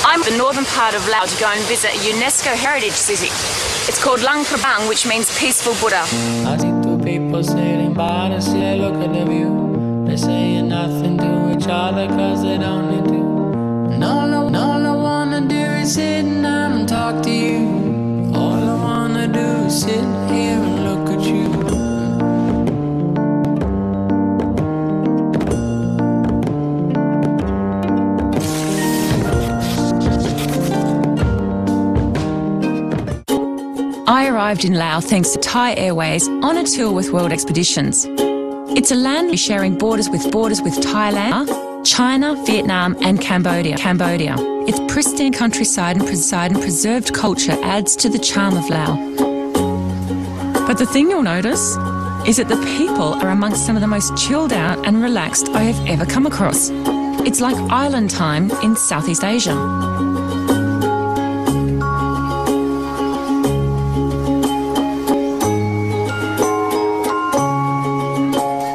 I'm in the northern part of Laos to go and visit a UNESCO heritage city. It's called Luang Prabang, which means peaceful Buddha. I see two people sitting by and see they look at the view. They're saying nothing to each other cause they don't need to. And all I wanna do is sit down and talk to you. All I wanna do is sit here and look at you. I arrived in Laos thanks to Thai Airways on a tour with World Expeditions. It's a land sharing borders with Thailand, China, Vietnam and Cambodia. Its pristine countryside and preserved culture adds to the charm of Laos. But the thing you'll notice is that the people are amongst some of the most chilled out and relaxed I have ever come across. It's like island time in Southeast Asia.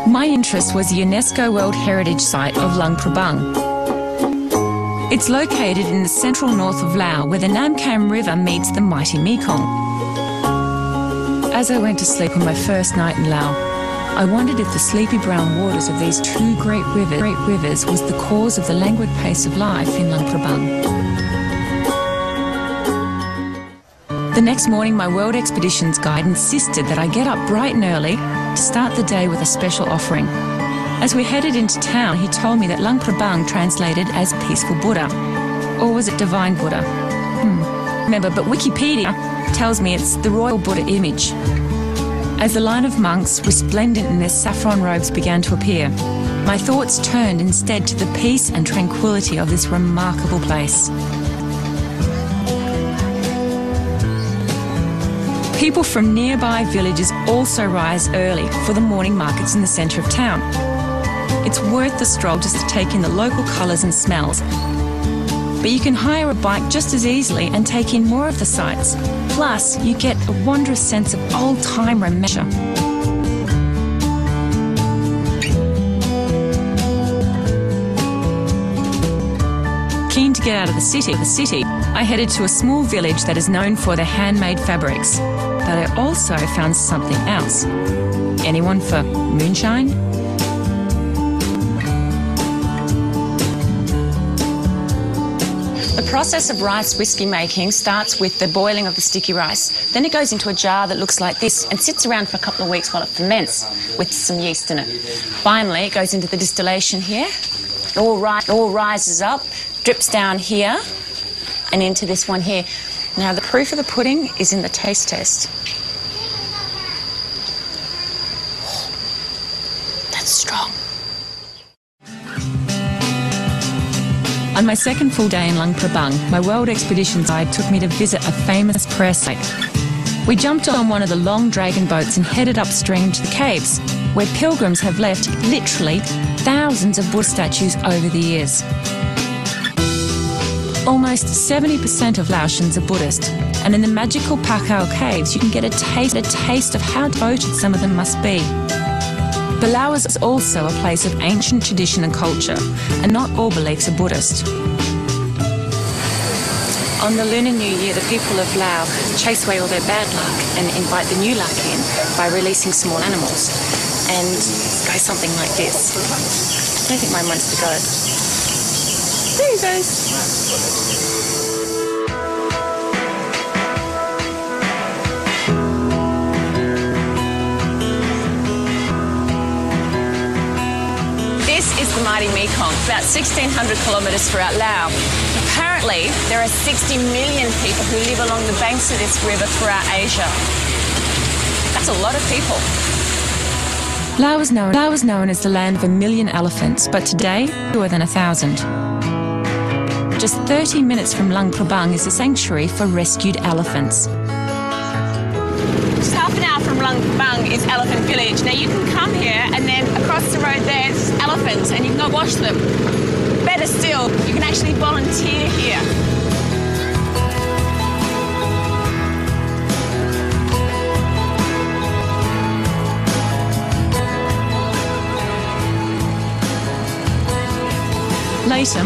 My interest was the UNESCO World Heritage Site of Luang Prabang. It's located in the central north of Laos, where the Nam Cam River meets the mighty Mekong. As I went to sleep on my first night in Laos, I wondered if the sleepy brown waters of these two great rivers was the cause of the languid pace of life in Luang Prabang. The next morning, my World Expeditions guide insisted that I get up bright and early to start the day with a special offering. As we headed into town, he told me that Luang Prabang translated as peaceful Buddha. Or was it divine Buddha? Remember, but Wikipedia tells me it's the royal Buddha image. As the line of monks, resplendent in their saffron robes, began to appear, my thoughts turned instead to the peace and tranquility of this remarkable place. People from nearby villages also rise early for the morning markets in the centre of town. It's worth the stroll just to take in the local colours and smells. But you can hire a bike just as easily and take in more of the sights. Plus, you get a wondrous sense of old-time romance. Keen to get out of the city, I headed to a small village that is known for their handmade fabrics. But I also found something else. Anyone for moonshine? The process of rice whiskey making starts with the boiling of the sticky rice. Then it goes into a jar that looks like this and sits around for a couple of weeks while it ferments with some yeast in it. Finally, it goes into the distillation here. It all rises up, drips down here and into this one here. Now, the proof of the pudding is in the taste test. Oh, that's strong. On my second full day in Luang Prabang, my World Expeditions guide took me to visit a famous prayer site. We jumped on one of the long dragon boats and headed upstream to the caves, where pilgrims have left literally thousands of Buddha statues over the years. Almost 70% of Laotians are Buddhist, and in the magical Pakao caves you can get a taste of how devoted some of them must be. But Laos is also a place of ancient tradition and culture, and not all beliefs are Buddhist. On the Lunar New Year, the people of Laos chase away all their bad luck and invite the new luck in by releasing small animals. And it goes something like this. I don't think mine wants to go. There he goes. This is the mighty Mekong, about 1,600 kilometres throughout Laos. Apparently, there are 60 million people who live along the banks of this river throughout Asia. That's a lot of people. Laos is known as the land of 1 million elephants, but today, fewer than 1,000. Just 30 minutes from Luang Prabang is a sanctuary for rescued elephants. Just half an hour from Luang Prabang is Elephant Village. Now you can come here and then across the road there's elephants and you can go watch them. Better still, you can actually volunteer here. Later,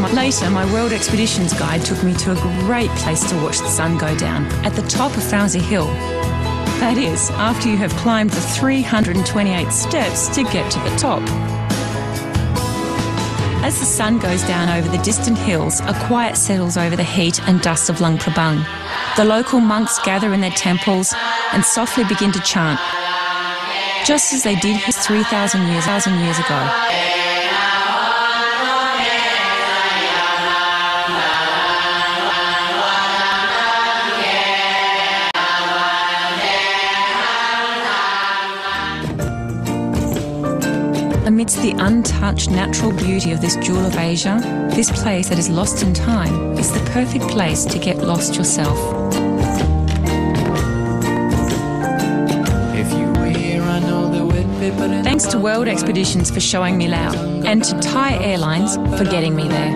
my World Expeditions guide took me to a great place to watch the sun go down, at the top of Fowsey Hill. That is, after you have climbed the 328 steps to get to the top. As the sun goes down over the distant hills, a quiet settles over the heat and dust of Luang Prabang. The local monks gather in their temples and softly begin to chant, just as they did 3,000 years ago. Amidst the untouched natural beauty of this jewel of Asia, this place that is lost in time is the perfect place to get lost yourself. Thanks to World Expeditions for showing me Laos, and to Thai Airlines for getting me there.